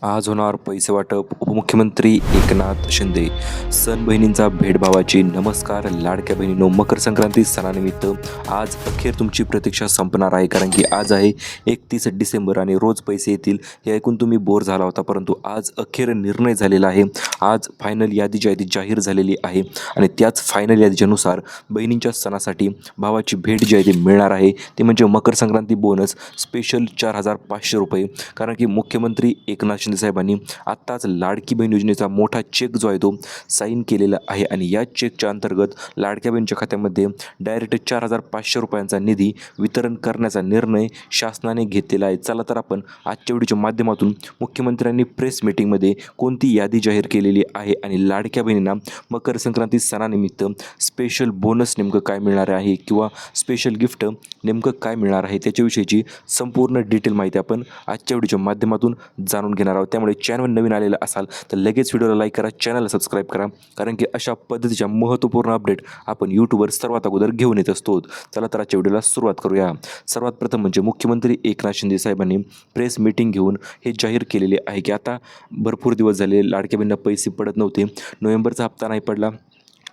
आज होणार पैसे वाटप. उपमुख्यमंत्री एकनाथ शिंदे. सण बहिणींचा भेटभावाची नमस्कार. लाडक्या बहिणींनो, मकर संक्रांती सणानिमित्त आज अखेर तुमची प्रतीक्षा संपणार आहे, कारण की आज आहे 31 डिसेंबर आणि रोज पैसे येतील हे ऐकून तुम्ही बोर झाला होता, परंतु आज अखेर निर्णय झालेला आहे. आज फायनल यादी जी आहे ती जाहीर झालेली आहे आणि त्याच फायनल यादीच्यानुसार बहिणींच्या सणासाठी भावाची भेट जी आहे ती मिळणार आहे, ते म्हणजे मकर संक्रांती बोनस स्पेशल 4,500 रुपये. कारण की मुख्यमंत्री एकनाथ शिंदे साहेबांनी आत्ताच लाडकी बहीण योजनेचा मोठा चेक जो आहे तो साईन केलेला आहे आणि या चेकच्या अंतर्गत लाडक्या बहिणीच्या खात्यामध्ये डायरेक्ट 4,500 रुपयांचा निधी वितरण करण्याचा निर्णय शासनाने घेतलेला आहे. चला तर आपण आजच्या व्हिडिओच्या माध्यमातून मुख्यमंत्र्यांनी प्रेस मीटिंगमध्ये कोणती यादी जाहीर केलेली आहे आणि लाडक्या बहिणींना मकर संक्रांती सणानिमित्त स्पेशल बोनस नेमकं काय मिळणार आहे किंवा स्पेशल गिफ्ट नेमकं काय मिळणार आहे त्याच्याविषयीची संपूर्ण डिटेल माहिती आपण आजच्या व्हिडिओच्या माध्यमातून जाणून घेणार आहोत. त्यामुळे चॅनल नवीन आलेला असाल तर लगेच व्हिडिओला लाईक करा, चॅनलला सबस्क्राईब करा, कारण की अशा पद्धतीच्या महत्त्वपूर्ण अपडेट आपण यूट्यूबवर सर्वात अगोदर घेऊन येत असतो. चला तर आजच्या व्हिडिओला सुरुवात करूया. सर्वात प्रथम म्हणजे मुख्यमंत्री एकनाथ शिंदे साहेबांनी प्रेस मीटिंग घेऊन हे जाहीर केलेले आहे की आता भरपूर दिवस झाले लाडक्या बहिणींना पैसे पडत नव्हते. नोव्हेंबरचा हप्ता नाही पडला,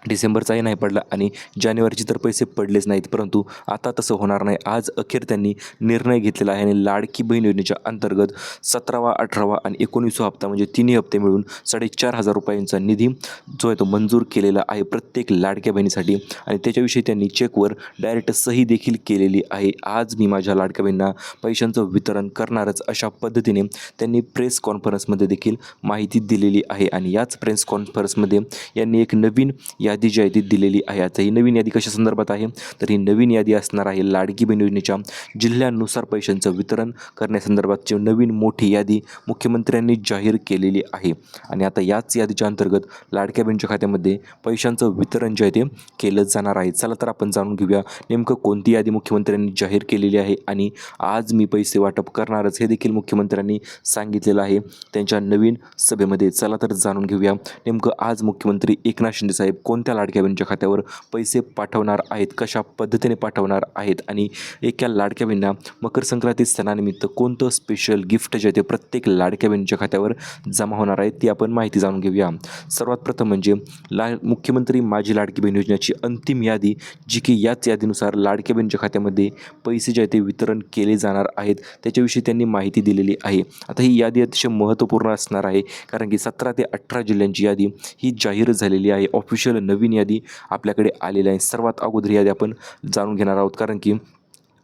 डिसेंबरचाही नाही पडला आणि जानेवारीचे तर पैसे पडलेच नाहीत, परंतु आता तसं होणार नाही. आज अखेर त्यांनी निर्णय घेतलेला आहे आणि लाडकी बहीण योजनेच्या अंतर्गत 17वा, 18वा आणि 19वा हप्ता म्हणजे तिन्ही हप्ते मिळून 4,500 रुपयांचा निधी जो आहे तो मंजूर केलेला आहे प्रत्येक लाडक्या बहिणीसाठी आणि त्याच्याविषयी त्यांनी चेकवर डायरेक्ट सही देखील केलेली आहे. आज मी माझ्या लाडक्या बहिणींना पैशांचं वितरण करणारच, अशा पद्धतीने त्यांनी प्रेस कॉन्फरन्समध्ये देखील माहिती दिलेली आहे आणि याच प्रेस कॉन्फरन्समध्ये यांनी एक नवीन यादी जी आहे ती दिलेली आहे. आता ही नवीन यादी कशा संदर्भात आहे, तर ही नवीन यादी असणार आहे लाडकी बहीण योजनेच्या जिल्ह्यानुसार पैशांचं वितरण करण्यासंदर्भातची नवीन मोठी यादी मुख्यमंत्र्यांनी जाहीर केलेली आहे आणि आता याच यादीच्या अंतर्गत लाडक्या बहिणीच्या खात्यामध्ये पैशांचं वितरण जे आहे ते केलं जाणार आहे. चला तर आपण जाणून घेऊया नेमकं कोणती यादी मुख्यमंत्र्यांनी जाहीर केलेली आहे आणि आज मी पैसे वाटप करणारच हे देखील मुख्यमंत्र्यांनी सांगितलेलं आहे त्यांच्या नवीन सभेमध्ये. चला तर जाणून घेऊया नेमकं आज मुख्यमंत्री एकनाथ शिंदे साहेब कोणत्या लाडक्या बहिणीच्या खात्यावर पैसे पाठवणार आहेत, कशा पद्धतीने पाठवणार आहेत आणि एका लाडक्या बहिणींना मकर संक्रांती सणानिमित्त कोणतं स्पेशल गिफ्ट जे आहे ते प्रत्येक लाडक्या बहिणीच्या खात्यावर जमा होणार आहे ती आपण माहिती जाणून घेऊया. सर्वात प्रथम म्हणजे मुख्यमंत्री माझी लाडकी बहीण योजनेची अंतिम यादी, जी की याच यादीनुसार लाडक्या बहिणीच्या खात्यामध्ये पैसे जे आहे ते वितरण केले जाणार आहेत त्याच्याविषयी त्यांनी माहिती दिलेली आहे. आता ही यादी अतिशय महत्त्वपूर्ण असणार आहे, कारण की 17 ते 18 जिल्ह्यांची यादी ही जाहीर झालेली आहे. ऑफिशियल नवीन यादी आपल्याकडे आलेली आहे. सर्वात अगोदर यादी आपण जाणून घेणार आहोत, कारण की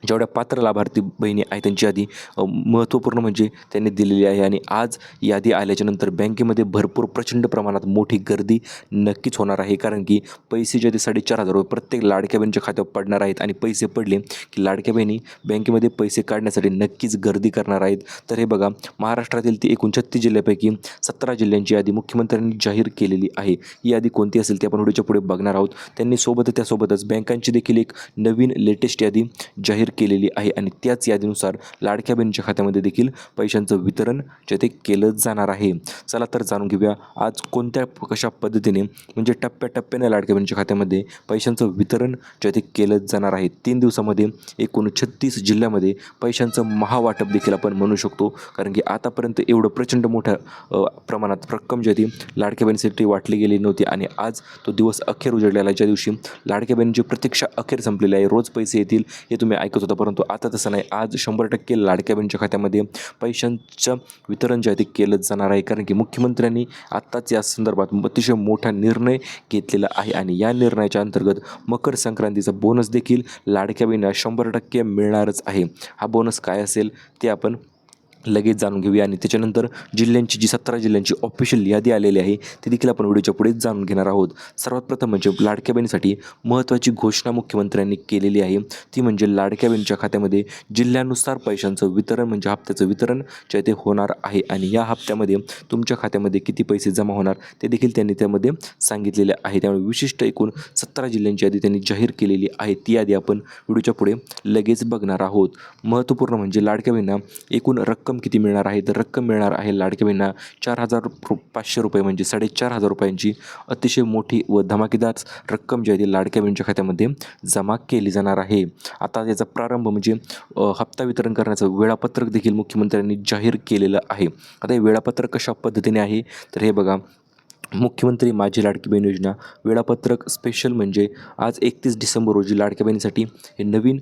जेवढ्या पात्र लाभार्थी बहिणी आहेत त्यांची यादी महत्त्वपूर्ण म्हणजे त्यांनी दिलेली आहे आणि आज यादी आल्याच्यानंतर बँकेमध्ये भरपूर प्रचंड प्रमाणात मोठी गर्दी नक्कीच होणार आहे, कारण की पैसे जे ते 4,500 रुपये प्रत्येक लाडक्या बहिणीच्या खात्यावर पडणार आहेत आणि पैसे पडले की लाडक्या बहिणी बँकेमध्ये पैसे काढण्यासाठी नक्कीच गर्दी करणार आहेत. तर हे बघा, महाराष्ट्रातील ती एकूण 36 जिल्ह्यापैकी 17 जिल्ह्यांची यादी मुख्यमंत्र्यांनी जाहीर केलेली आहे. ही यादी कोणती असेल ते आपण व्हिडिओच्या पुढे बघणार आहोत. त्यांनी त्यासोबतच बँकांची देखील एक नवीन लेटेस्ट यादी जाहीर केलेली आहे आणि त्याच यादीनुसार लाडक्या बहिणीच्या खात्यामध्ये देखील पैशांचं वितरण जे ते केलं जाणार आहे. चला तर जाणून घेऊया आज कशा पद्धतीने म्हणजे टप्प्याटप्प्याने लाडक्या बहिणीच्या खात्यामध्ये पैशांचं वितरण जे ते केलं जाणार आहे. 3 दिवसामध्ये एकूण 36 जिल्ह्यामध्ये पैशांचं महावाटप देखील आपण म्हणू शकतो, कारण की आतापर्यंत एवढं प्रचंड मोठ्या प्रमाणात रक्कम जी ती लाडक्या बहिणीसाठी वाटली गेली नव्हती आणि आज तो दिवस अखेर उजळलेला आहे, ज्या दिवशी लाडक्या बहिणीची प्रतीक्षा अखेर संपलेली आहे. रोज पैसे येतील हे तुम्ही ऐकत होता, परंतु आता तसं नाही. आज 100% लाडक्या बहिणीच्या खात्यामध्ये पैशांचं वितरण जे आहे ते केलं जाणार आहे, कारण की मुख्यमंत्र्यांनी आत्ताच या संदर्भात अतिशय मोठा निर्णय घेतलेला आहे आणि या निर्णयाच्या अंतर्गत मकर संक्रांतीचा बोनस देखील लाडक्या बहिणीला 100% मिळणारच आहे. हा बोनस काय असेल ते आपण लगेच जाणून घेऊया आणि त्याच्यानंतर जिल्ह्यांची 17 जिल्ह्यांची ऑफिशियल यादी आलेली आहे ती देखील आपण व्हिडिओच्या पुढे जाणून घेणार आहोत. सर्वात प्रथम म्हणजे लाडक्या बहिणीसाठी महत्त्वाची घोषणा मुख्यमंत्र्यांनी केलेली आहे, ती म्हणजे लाडक्या बहिणीच्या खात्यामध्ये जिल्ह्यानुसार पैशांचं वितरण म्हणजे हप्त्याचं वितरण जे ते होणार आहे आणि या हप्त्यामध्ये तुमच्या खात्यामध्ये किती पैसे जमा होणार ते देखील त्यांनी त्यामध्ये सांगितलेले आहे. त्यामुळे विशिष्ट एकूण 17 जिल्ह्यांची यादी त्यांनी जाहीर केलेली आहे. ती यादी आपण व्हिडिओच्या पुढे लगेच बघणार आहोत. महत्त्वपूर्ण म्हणजे लाडक्या बहिणींना एकूण रक्कम रक्कम किती मिळणार आहे, तर रक्कम मिळणार आहे लाडक्या बहिणींना 4,500 रुपये म्हणजे 4,500 रुपयांची अतिशय मोठी व धमाकेदार रक्कम जी आहे ती लाडक्या बहिणीच्या खात्यामध्ये जमा केली जाणार आहे. आता याचा प्रारंभ म्हणजे हप्ता वितरण करण्याचं वेळापत्रक देखील मुख्यमंत्र्यांनी जाहीर केलेलं आहे. आता हे वेळापत्रक कशा पद्धतीने आहे, तर हे बघा, मुख्यमंत्री माझी लाडकी बहीण योजना वेळापत्रक स्पेशल म्हणजे आज 31 डिसेंबर रोजी लाडक्या बहिणीसाठी हे नवीन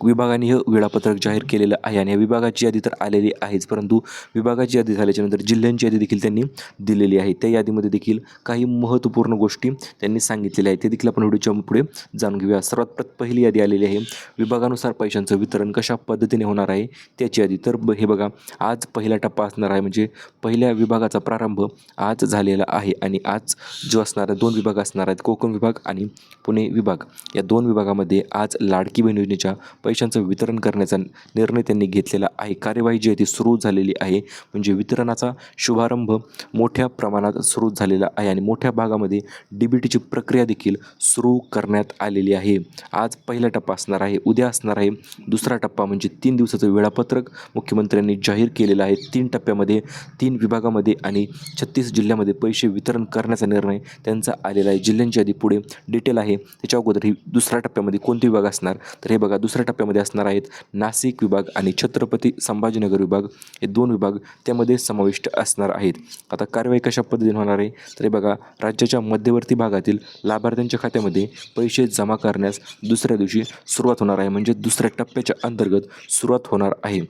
विभागाने हे वेळापत्रक जाहीर केलेलं आहे आणि या विभागाची यादी तर आलेली आहेच, परंतु विभागाची यादी झाल्याच्यानंतर जिल्ह्यांची यादी देखील त्यांनी दिलेली आहे. त्या यादीमध्ये देखील काही महत्त्वपूर्ण गोष्टी त्यांनी सांगितलेल्या आहेत, ते देखील आपण व्हिडिओच्या पुढे जाणून घेऊया. सर्वात पहिली यादी आलेली आहे विभागानुसार पैशांचं वितरण कशा पद्धतीने होणार आहे त्याची यादी. तर हे बघा, आज पहिला टप्पा असणार आहे म्हणजे पहिल्या विभागाचा प्रारंभ आज झालेला आहे आणि आज जो असणारा 2 विभाग असणार आहेत, कोकण विभाग आणि पुणे विभाग. या 2 विभागामध्ये आज लाडकी बहीण योजनेच्या पैशांचं वितरण करण्याचा निर्णय त्यांनी घेतलेला आहे. कार्यवाही जी आहे ती सुरू झालेली आहे, म्हणजे वितरणाचा शुभारंभ मोठ्या प्रमाणात सुरू झालेला आहे आणि मोठ्या भागामध्ये DBTची प्रक्रिया देखील सुरू करण्यात आलेली आहे. आज पहिला टप्पा असणार आहे, उद्या असणार आहे दुसरा टप्पा म्हणजे 3 दिवसाचं वेळापत्रक मुख्यमंत्र्यांनी जाहीर केलेलं आहे. 3 टप्प्यामध्ये 3 विभागामध्ये आणि 36 जिल्ह्यामध्ये पैसे वितरण करण्याचा निर्णय त्यांचा आलेला आहे. जिल्ह्यांची यादी पुढे डिटेल आहे. त्याच्या अगोदर ही दुसऱ्या टप्प्यामध्ये कोणते विभाग असणार, तर हे बघा, दुसऱ्या टप्प्यामध्ये असणार आहेत नाशिक विभाग आणि छत्रपती संभाजीनगर विभाग, हे 2 विभाग त्यामध्ये समाविष्ट असणार आहेत. आता कार्यवाही कशा पद्धतीने होणार आहे, तर हे बघा, राज्याच्या मध्यवर्ती भागातील लाभार्थ्यांच्या खात्यामध्ये पैसे जमा करण्यास दुसऱ्या दिवशी सुरुवात होणार आहे, म्हणजे दुसऱ्या टप्प्याच्या अंतर्गत सुरुवात होणार आहे.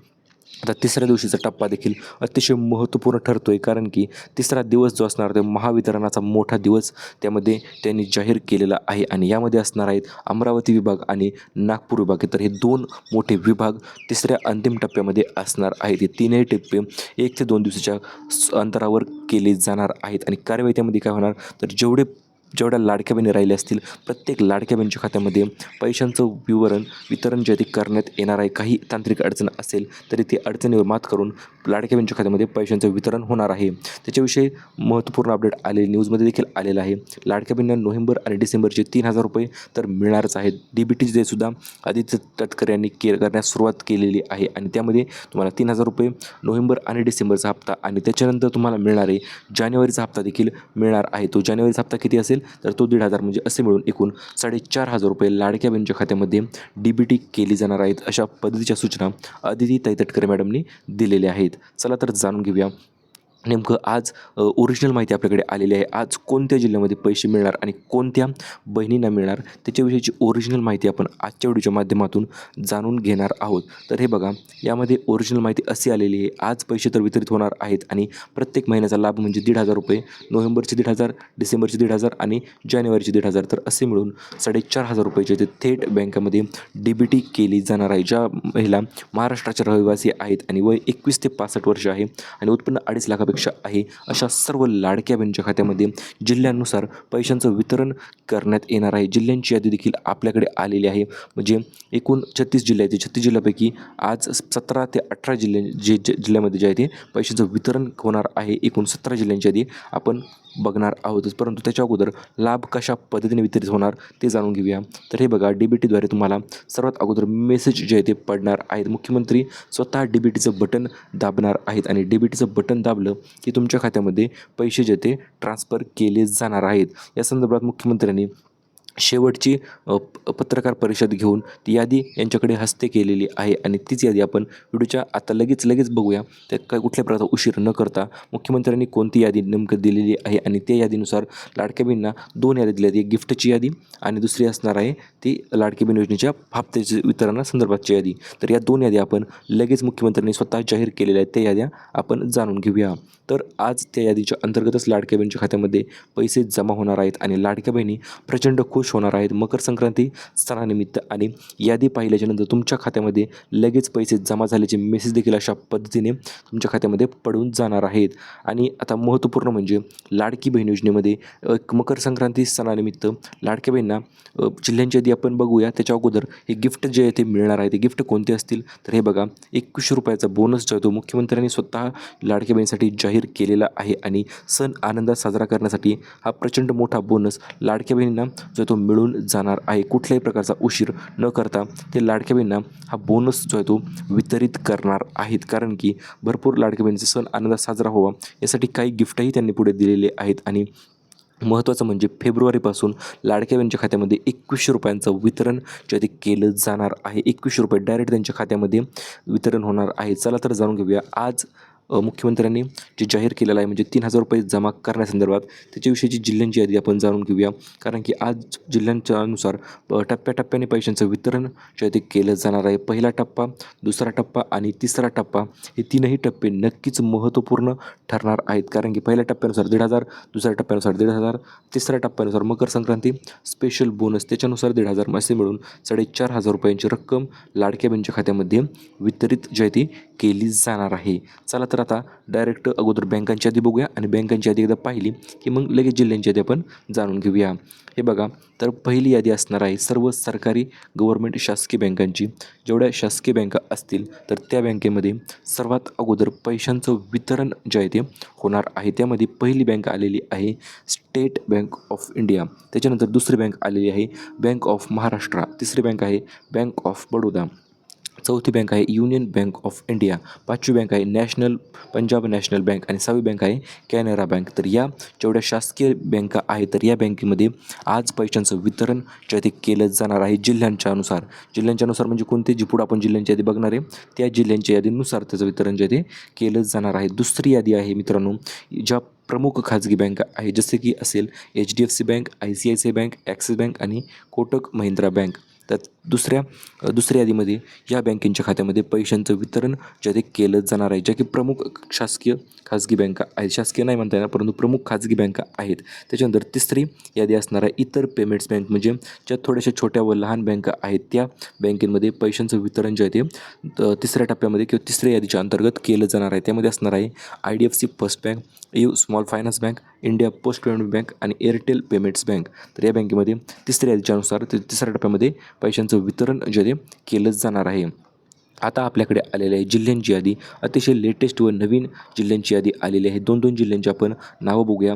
आता तिसऱ्या दिवशीचा टप्पा देखील अतिशय महत्त्वपूर्ण ठरतो आहे, कारण की तिसरा दिवस जो असणार ते महावितरणाचा मोठा दिवस त्यामध्ये त्यांनी जाहीर केलेला आहे आणि यामध्ये असणार आहेत अमरावती विभाग आणि नागपूर विभाग. तर हे 2 मोठे विभाग तिसऱ्या अंतिम टप्प्यामध्ये असणार आहेत. हे 3ही टप्पे 1 ते 2 दिवसाच्या अंतरावर केले जाणार आहेत आणि कार्यवाही त्यामध्ये काय होणार, तर जेवढ्या लाडक्या बहिणी राहिल्या असतील प्रत्येक लाडक्या बहिणीच्या खात्यामध्ये पैशांचं वितरण जे ते करण्यात येणार आहे. काही तांत्रिक अडचण असेल तरी ते अडचणीवर मात करून लाडक्या बहिणीच्या खात्यामध्ये पैशांचं वितरण होणार आहे. त्याच्याविषयी महत्त्वपूर्ण अपडेट आलेली न्यूजमध्ये देखील आलेलं आहे. लाडक्या बहिणींना नोव्हेंबर आणि डिसेंबरचे 3,000 रुपये तर मिळणारच आहेत. DBTचे सुद्धा आदित्य तटकरे यांनी करण्यास सुरुवात केलेली आहे आणि त्यामध्ये तुम्हाला 3,000 रुपये नोव्हेंबर आणि डिसेंबरचा हप्ता आणि त्याच्यानंतर तुम्हाला मिळणारे जानेवारीचा हप्ता देखील मिळणार आहे. तो जानेवारीचा हप्ता किती असेल, तर तो 1,500 म्हणजे असे मिळून एकूण 4,500 रुपये लाडक्या बहिणीच्या खात्यामध्ये DBT केली जाणार आहेत. अशा पद्धतीच्या सूचना आदिती तटकरे मॅडमनी दिलेल्या आहेत. चला तर जाणून घेऊया नेमकं आज ओरिजिनल माहिती आपल्याकडे आलेली आहे. आज कोणत्या जिल्ह्यामध्ये पैसे मिळणार आणि कोणत्या बहिणींना मिळणार त्याच्याविषयीची ओरिजिनल माहिती आपण आजच्या व्हिडिओच्या माध्यमातून जाणून घेणार आहोत. तर हे बघा, यामध्ये ओरिजिनल माहिती अशी आलेली आहे. आज पैसे तर वितरित होणार आहेत आणि प्रत्येक महिन्याचा लाभ म्हणजे 1,500 रुपये, नोव्हेंबरचे 1,500, डिसेंबरचे 1,500 आणि जानेवारीचे 1,500, तर असे मिळून 4,500 रुपयाचे ते थेट बँकेमध्ये DBT केली जाणार आहे. ज्या महिला महाराष्ट्राच्या रहिवासी आहेत आणि वय 21 ते 65 वर्ष आहे आणि उत्पन्न 2.5 लाखापेक्षा आहे, अशा सर्व लाडक्या बहिणीच्या खात्यामध्ये जिल्ह्यानुसार पैशांचं वितरण करण्यात येणार आहे. जिल्ह्यांची यादी देखील आपल्याकडे आलेली आहे. म्हणजे एकूण 36 जिल्हे आहेत. 36 जिल्ह्यापैकी आज 17 ते 18 जिल्ह्यामध्ये जे आहे ते पैशांचं वितरण होणार आहे. एकूण 17 जिल्ह्यांची यादी आपण बघणार आहोतच, परंतु त्याच्या अगोदर लाभ कशा पद्धतीने वितरित होणार ते जाणून घेऊया. तर हे बघा, DBTद्वारे तुम्हाला सर्वात अगोदर मेसेज जे आहे ते पडणार आहेत. मुख्यमंत्री स्वतः DBTचं बटन दाबणार आहेत आणि DBTचं बटन दाबलं की तुमच्या खात्यामध्ये पैसे जे ते ट्रान्सफर केले जाणार आहेत. या संदर्भात मुख्यमंत्र्यांनी शेवटची पत्रकार परिषद घेऊन ती यादी यांच्याकडे हस्ते केलेली आहे आणि तीच यादी आपण व्हिडिओच्या आता लगेच बघूया. त्या काय कुठल्या प्रकारचा उशीर न करता मुख्यमंत्र्यांनी कोणती यादी नेमकं दिलेली आहे आणि त्या यादीनुसार लाडक्या बहिणींना 2 यादी दिल्या आहेत. एक गिफ्टची यादी आणि दुसरी असणार आहे ती लाडकी बहीण योजनेच्या हप्त्याच्या वितरणासंदर्भातची यादी. तर या 2 याद्या आपण लगेच मुख्यमंत्र्यांनी स्वतः जाहीर केलेल्या आहेत, त्या याद्या आपण जाणून घेऊया. तर आज त्या यादीच्या अंतर्गतच लाडक्या बहिणीच्या खात्यामध्ये पैसे जमा होणार आहेत आणि लाडक्या बहिणी प्रचंड खुश होणार आहेत. मकर संक्रांती सणानिमित्त आणि यादी पाहिल्याच्यानंतर तुमच्या खात्यामध्ये लगेच पैसे जमा झाल्याचे मेसेज देखील अशा पद्धतीने तुमच्या खात्यामध्ये पडून जाणार आहेत. आणि आता महत्त्वपूर्ण म्हणजे लाडकी बहीण योजनेमध्ये मकर संक्रांती सणानिमित्त लाडक्या बहिणींना जिल्ह्यांची यादी आपण बघूया. त्याच्या अगोदर हे गिफ्ट जे आहे ते मिळणार आहे. ते गिफ्ट कोणते असतील, तर हे बघा, 21 रुपयाचा बोनस जो आहे तो मुख्यमंत्र्यांनी स्वतः लाडक्या बहिणीसाठी जाहीर केलेला आहे आणि सण आनंदात साजरा करण्यासाठी हा प्रचंड मोठा बोनस लाडक्या बहिणींना जो तो तो मिळून जाणार आहे. कुठल्याही प्रकारचा उशीर न करता ते लाडक्या बहिणींना हा बोनस जो आहे तो वितरित करणार आहेत. कारण की भरपूर लाडक्या बहिणीचा सण आनंदात साजरा व्हावा यासाठी काही गिफ्टही त्यांनी पुढे दिलेले आहेत. आणि महत्त्वाचं म्हणजे फेब्रुवारीपासून लाडक्या बहिणीच्या खात्यामध्ये ₹2100 वितरण जे आहे ते केलं जाणार आहे. ₹21 डायरेक्ट त्यांच्या खात्यामध्ये वितरण होणार आहे. चला तर जाणून घेऊया आज मुख्यमंत्र्यांनी जे जाहीर केलेलं आहे म्हणजे ₹3000 जमा करण्यासंदर्भात त्याच्याविषयीची जिल्ह्यांची यादी आपण जाणून घेऊया. कारण की आज जिल्ह्यांच्या अनुसार टप्प्याटप्प्याने पैशांचं वितरण जे आहे ते केलं जाणार आहे. पहिला टप्पा, दुसरा टप्पा आणि तिसरा टप्पा हे तीनही टप्पे नक्कीच महत्त्वपूर्ण ठरणार आहेत. कारण की पहिल्या टप्प्यानुसार 1,500, दुसऱ्या टप्प्यानुसार 1,500, तिसऱ्या टप्प्यानुसार मकर संक्रांती स्पेशल बोनस त्याच्यानुसार 1,500 असे मिळून ₹4,500 रक्कम लाडक्या बहिणीच्या खात्यामध्ये वितरित जे आहे ती केली जाणार आहे. चला तर आता डायरेक्ट अगोदर बँकांची यादी बघूया आणि बँकांची यादी एकदा पाहिली की मग लगेच जिल्ह्यांची यादी आपण जाणून घेऊया. हे बघा, तर पहिली यादी असणार आहे सर्व सरकारी गव्हर्नमेंट शासकीय बँकांची. जेवढ्या शासकीय बँका असतील तर त्या बँकेमध्ये सर्वात अगोदर पैशांचं वितरण जे आहे ते होणार आहे. त्यामध्ये पहिली बँक आलेली आहे स्टेट बँक ऑफ इंडिया. त्याच्यानंतर दुसरी बँक आलेली आहे बँक ऑफ महाराष्ट्र. तिसरी बँक आहे बँक ऑफ बडोदा. चौथी बँक आहे युनियन बँक ऑफ इंडिया. पाचवी बँक आहे पंजाब नॅशनल बँक आणि सहावी बँक आहे कॅनरा बँक. तर या जेवढ्या शासकीय बँका आहेत तर या बँकेमध्ये आज पैशांचं वितरण जे आहे ते केलं जाणार आहे जिल्ह्यांच्या अनुसार म्हणजे कोणते जी पुढं आपण जिल्ह्यांची यादी बघणार आहे त्या जिल्ह्यांच्या यादीनुसार त्याचं वितरण जे आहे ते केलं जाणार आहे. दुसरी यादी आहे मित्रांनो ज्या प्रमुख खाजगी बँका आहे जसे की असेल HDFC bank, ICICI bank, axis bank आणि कोटक महिंद्रा बँक. तर दुसऱ्या यादीमध्ये या बँकेच्या खात्यामध्ये पैशांचं वितरण जे आहे ते केलं जाणार आहे. ज्या की प्रमुख शासकीय खाजगी बँका आहेत. शासकीय नाही म्हणता येणार परंतु प्रमुख खाजगी बँका आहेत. त्याच्यानंतर तिसरी यादी असणार आहे इतर पेमेंट्स बँक म्हणजे ज्या थोड्याशा छोट्या व लहान बँका आहेत त्या बँकेमध्ये पैशांचं वितरण जे आहे ते तिसऱ्या टप्प्यामध्ये किंवा तिसऱ्या यादीच्या अंतर्गत केलं जाणार आहे. त्यामध्ये असणार आहे IDFC first bank, EU small finance bank, India post payment bank आणि एअरटेल पेमेंट्स बँक. तर या बँकेमध्ये तिसऱ्या यादीच्या अनुसार तिसऱ्या टप्प्यामध्ये पैशांचं वितरण जे आहे केलं जाणार आहे. आता आपल्याकडे आलेली आहे जिल्ह्यांची यादी. अतिशय लेटेस्ट व नवीन जिल्ह्यांची यादी आलेली आहे. 2-2 जिल्ह्यांची आपण नावं बघूया.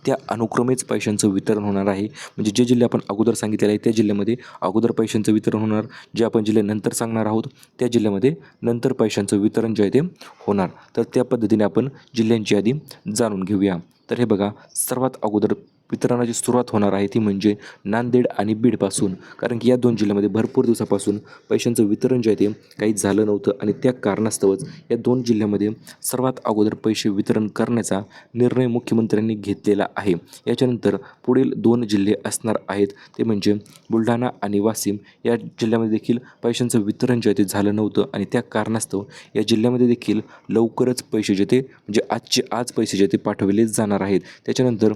त्या अनुक्रमेच पैशांचं वितरण होणार आहे. म्हणजे जे जिल्हे आपण अगोदर सांगितलेले आहे त्या जिल्ह्यामध्ये अगोदर पैशांचं वितरण होणार. जे आपण जिल्हे नंतर सांगणार आहोत त्या जिल्ह्यामध्ये नंतर पैशांचं वितरण जे आहे ते होणार. तर त्या पद्धतीने आपण जिल्ह्यांची यादी जाणून घेऊया. तर हे बघा, सर्वात अगोदर वितरणाची सुरुवात होणार आहे ती म्हणजे नांदेड आणि बीडपासून. कारण की या दोन जिल्ह्यामध्ये भरपूर दिवसापासून पैशांचं वितरण जे आहे ते काही झालं नव्हतं आणि त्या कारणास्तवच या दोन जिल्ह्यामध्ये सर्वात अगोदर पैसे वितरण करण्याचा निर्णय मुख्यमंत्र्यांनी घेतलेला आहे. याच्यानंतर पुढील 2 जिल्हे असणार आहेत ते म्हणजे बुलढाणा आणि वाशिम. या जिल्ह्यामध्ये देखील पैशांचं वितरण जे आहे ते झालं नव्हतं आणि त्या कारणास्तव या जिल्ह्यामध्ये देखील लवकरच पैसे जे ते म्हणजे आज पैसे जे ते पाठवले जाणार आहेत. त्याच्यानंतर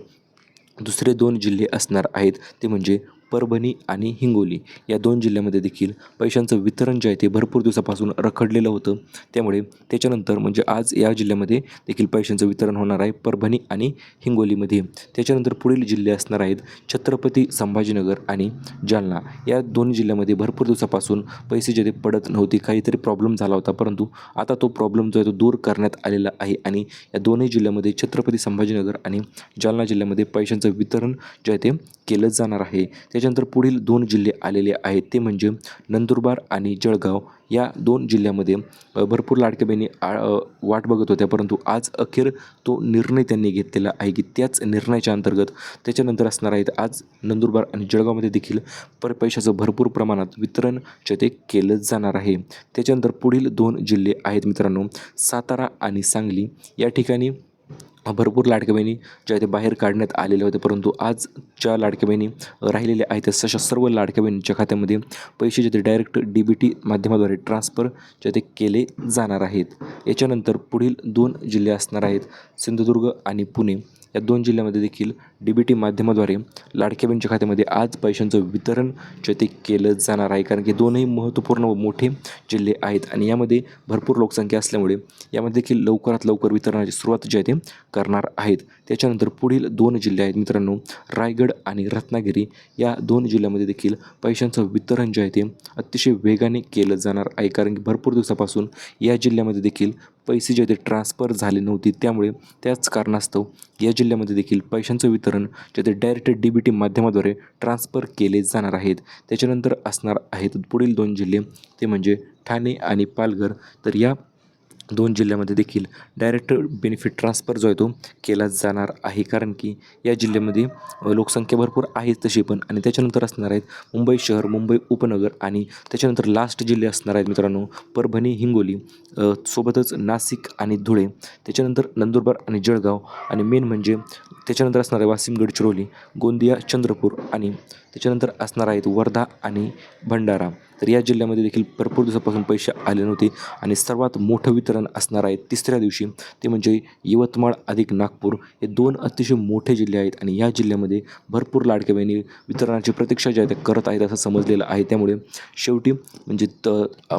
दुसरे 2 जिल्हे असणार आहेत ते म्हणजे परभणी आणि हिंगोली. या 2 जिल्ह्यामध्ये देखील पैशांचं वितरण जे आहे ते भरपूर दिवसापासून रखडलेलं होतं. त्यामुळे त्याच्यानंतर म्हणजे आज या जिल्ह्यामध्ये देखील पैशांचं वितरण होणार आहे परभणी आणि हिंगोलीमध्ये. त्याच्यानंतर पुढील जिल्हे असणार आहेत छत्रपती संभाजीनगर आणि जालना. या 2 जिल्ह्यामध्ये भरपूर दिवसापासून पैसे जे ते पडत नव्हते, काहीतरी प्रॉब्लेम झाला होता, परंतु आता तो प्रॉब्लेम जो आहे तो दूर करण्यात आलेला आहे आणि या दोन्ही जिल्ह्यामध्ये छत्रपती संभाजीनगर आणि जालना जिल्ह्यामध्ये पैशांचं वितरण जे आहे ते केलं जाणार आहे. त्याच्यानंतर पुढील 2 जिल्हे आलेले आहेत ते म्हणजे नंदुरबार आणि जळगाव. या 2 जिल्ह्यामध्ये भरपूर लाडक्या बहिणी वाट बघत होत्या, परंतु आज अखेर तो निर्णय त्यांनी घेतलेला आहे की त्याच निर्णयाच्या अंतर्गत त्याच्यानंतर असणार आहेत आज नंदुरबार आणि जळगावमध्ये देखील पैशाचं भरपूर प्रमाणात वितरण जे ते केलं जाणार आहे. त्याच्यानंतर पुढील 2 जिल्हे आहेत मित्रांनो सातारा आणि सांगली. या ठिकाणी भरपूर लाडक्या बहिणी ज्या आहेत ते बाहेर काढण्यात आलेल्या होत्या, परंतु आज ज्या लाडक्या बहिणी राहिलेल्या आहेत तशा सर्व लाडक्या बहिणींच्या खात्यामध्ये पैसे जे ते डायरेक्ट DBT माध्यमाद्वारे ट्रान्सफर जे ते केले जाणार आहेत. याच्यानंतर पुढील 2 जिल्हे असणार आहेत सिंधुदुर्ग आणि पुणे. या 2 जिल्ह्यामध्ये देखील DBT माध्यमाद्वारे लाडक्या बहिणीच्या खात्यामध्ये आज पैशांचं वितरण जे ते केलं जाणार आहे. कारण की दोनही महत्त्वपूर्ण व मोठे जिल्हे आहेत आणि यामध्ये भरपूर लोकसंख्या असल्यामुळे यामध्ये देखील लवकरात लवकर वितरणाची सुरुवात जी आहे ते करणार आहेत. त्याच्यानंतर पुढील 2 जिल्हे आहेत मित्रांनो रायगड आणि रत्नागिरी. या 2 जिल्ह्यामध्ये देखील पैशांचं वितरण जे आहे ते अतिशय वेगाने केलं जाणार आहे. कारण की भरपूर दिवसापासून या जिल्ह्यामध्ये देखील पैसे जे ते ट्रान्सफर झाले नव्हते, त्यामुळे त्याच कारणास्तव या जिल्ह्यामध्ये देखील पैशांचं वितरण जे ते डायरेक्ट DBT माध्यमाद्वारे ट्रान्सफर केले जाणार आहेत. त्याच्यानंतर असणार आहेत पुढील 2 जिल्हे, ते म्हणजे ठाणे आणि पालघर. तर या 2 जिल्ह्यामध्ये देखील डायरेक्ट बेनिफिट ट्रान्सफर जो आहे तो केला जाणार आहे, कारण की या जिल्ह्यामध्ये लोकसंख्या भरपूर आहे तशी पण. आणि त्याच्यानंतर असणार आहेत मुंबई शहर, मुंबई उपनगर आणि त्याच्यानंतर लास्ट जिल्हे असणार आहेत मित्रांनो परभणी, हिंगोली, सोबतच नाशिक आणि धुळे, त्याच्यानंतर नंदुरबार आणि जळगाव आणि मेन म्हणजे त्याच्यानंतर असणार आहे वाशिम, गडचिरोली, गोंदिया, चंद्रपूर आणि त्याच्यानंतर असणार आहेत वर्धा आणि भंडारा. तर या जिल्ह्यामध्ये देखील भरपूर दिवसापासून पैसे आले नव्हते आणि सर्वात मोठं वितरण असणार आहे तिसऱ्या दिवशी, ते म्हणजे यवतमाळ अधिक नागपूर. हे 2 अतिशय मोठे जिल्हे आहेत आणि या जिल्ह्यामध्ये भरपूर लाडक्या बहिणी वितरणाची प्रतीक्षा ज्या आहेत त्या करत आहेत असं समजलेलं आहे. त्यामुळे शेवटी म्हणजे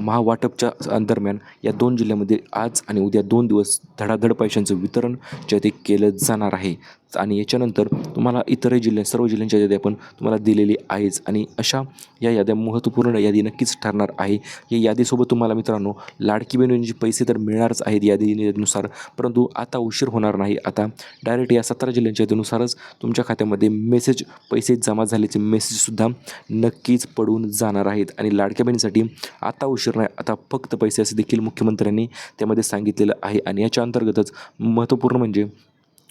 महावाटपच्या दरम्यान या 2 जिल्ह्यामध्ये आज आणि उद्या 2 दिवस धडाधड पैशांचं वितरण जे आहे ते केलं जाणार आहे. आणि याच्यानंतर तुम्हाला इतरही जिल्हे, सर्व जिल्ह्यांच्या यादी आपण तुम्हाला दिलेली आहेच आणि अशा या याद्या महत्त्वपूर्ण यादी नक्कीच ठरणार आहे. या यादीसोबत तुम्हाला मित्रांनो लाडकी बहिणींचे पैसे तर मिळणारच आहेत यादीनुसार, परंतु आता उशीर होणार नाही. आता डायरेक्ट या 17 जिल्ह्यांच्या यादीनुसारच तुमच्या खात्यामध्ये पैसे जमा झाल्याचे मेसेजसुद्धा नक्कीच पडून जाणार आहेत आणि लाडक्या बहिणीसाठी आता उशीर नाही, आता फक्त पैसे असे देखील मुख्यमंत्र्यांनी त्यामध्ये सांगितलेलं आहे. आणि याच्या अंतर्गतच महत्त्वपूर्ण म्हणजे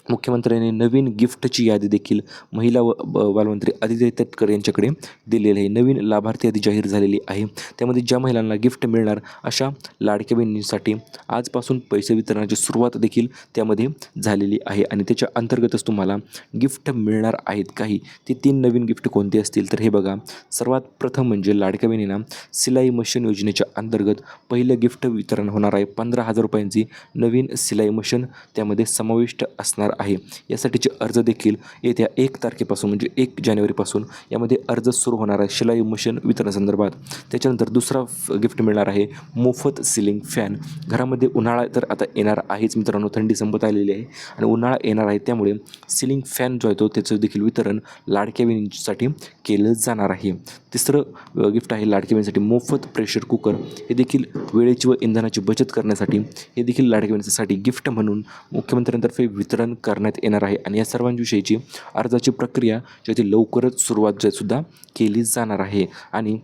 मुख्यमंत्र्यांनी नवीन गिफ्टची यादी देखील महिला व बालमंत्री आदित्य तटकरे यांच्याकडे दिलेली आहे. नवीन लाभार्थी यादी जाहीर झालेली आहे. त्यामध्ये ज्या महिलांना गिफ्ट मिळणार अशा लाडक्या बहिणींसाठी आजपासून पैसे वितरणाची सुरुवात देखील त्यामध्ये झालेली आहे आणि त्याच्या अंतर्गतच तुम्हाला गिफ्ट मिळणार आहेत. काही ते 3 नवीन गिफ्ट कोणते असतील तर हे बघा. सर्वात प्रथम म्हणजे लाडक्या बहिणींना सिलाई मशीन योजनेच्या अंतर्गत पहिलं गिफ्ट वितरण होणार आहे. 15,000 रुपयांची नवीन सिलाई मशीन त्यामध्ये समाविष्ट असणार आहे. यासाठीचे अर्ज देखील येत्या 1 तारखेपासून म्हणजे 1 जानेवारीपासून यामध्ये अर्ज सुरू होणार आहे शिलाई मशीन वितरणासंदर्भात. त्याच्यानंतर दुसरा गिफ्ट मिळणार आहे मोफत सिलिंग फॅन. घरामध्ये उन्हाळा तर आता येणार आहेच मित्रांनो, थंडी संपत आलेली आहे आणि उन्हाळा येणार आहे, त्यामुळे सिलिंग फॅन जो आहे तो त्याचं देखील वितरण लाडक्या बहिणींसाठी केलं जाणार आहे. तिसरं गिफ्ट आहे लाडक्या बहिणीसाठी मोफत प्रेशर कुकर. हे देखील वेळेची व इंधनाची बचत करण्यासाठी हे देखील लाडक्या बहिणीसाठी गिफ्ट म्हणून मुख्यमंत्र्यांतर्फे वितरण करण्यात येणार आहे आणि या सर्वांविषयीची अर्जाची प्रक्रिया जी ती लवकरच सुरुवात सुद्धा केली जाणार आहे. आणि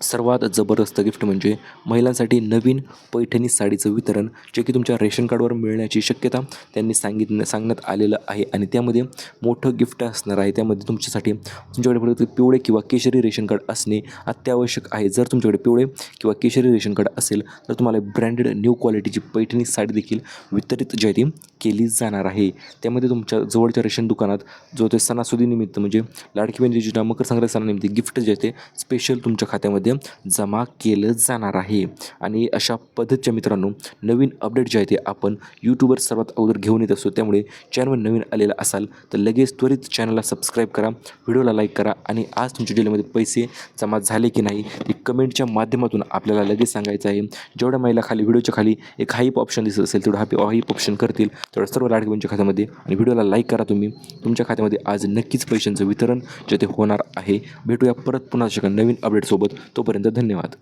सर्वात जबरदस्त गिफ्ट म्हणजे महिलांसाठी नवीन पैठणी साडीचं वितरण, जे की तुमच्या रेशन कार्डवर मिळण्याची शक्यता त्यांनी सांगण्यात आलेलं आहे आणि त्यामध्ये मोठं गिफ्ट असणार आहे. त्यामध्ये तुमच्याकडे फक्त पिवळे किंवा केशरी रेशन कार्ड असणे अत्यावश्यक आहे. जर तुमच्याकडे पिवळे किंवा केशरी रेशन कार्ड असेल तर तुम्हाला ब्रँडेड न्यू क्वालिटीची पैठणी साडी देखील वितरित जी आहे ती केली जाणार आहे. त्यामध्ये तुमच्या जवळच्या रेशन दुकानात जो ते सणासुदीनिमित्त म्हणजे लाडकी बहीण योजना मकर संक्रांती सणानिमित्त गिफ्ट जे ते स्पेशल तुमच्या खात्यामध्ये जमा केलं जाणार आहे. आणि अशा पद्धतीच्या मित्रांनो नवीन अपडेट जे आहे ते आपण यूट्यूबवर सर्वात अगोदर घेऊन येत असतो. त्यामुळे चॅनलवर नवीन आलेला असाल तर लगेच त्वरित चॅनलला सबस्क्राईब करा, व्हिडिओला लाईक करा आणि आज तुमच्या जिल्ह्यामध्ये पैसे जमा झाले की नाही ते कमेंटच्या माध्यमातून आपल्याला लगेच सांगायचं आहे. जेवढ्या महिला खाली व्हिडिओच्या खाली एक हाईप ऑप्शन दिसत असेल तेवढं हाईप ऑप्शन करतील तेवढं सर्व लाडकी बहिणीच्या खात्यामध्ये आणि व्हिडिओला लाईक करा. तुम्ही तुमच्या खात्यामध्ये आज नक्कीच पैशांचं वितरण जे ते होणार आहे. भेटूया परत पुन्हा नवीन अपडेटसोबत. तोपर्यंत धन्यवाद.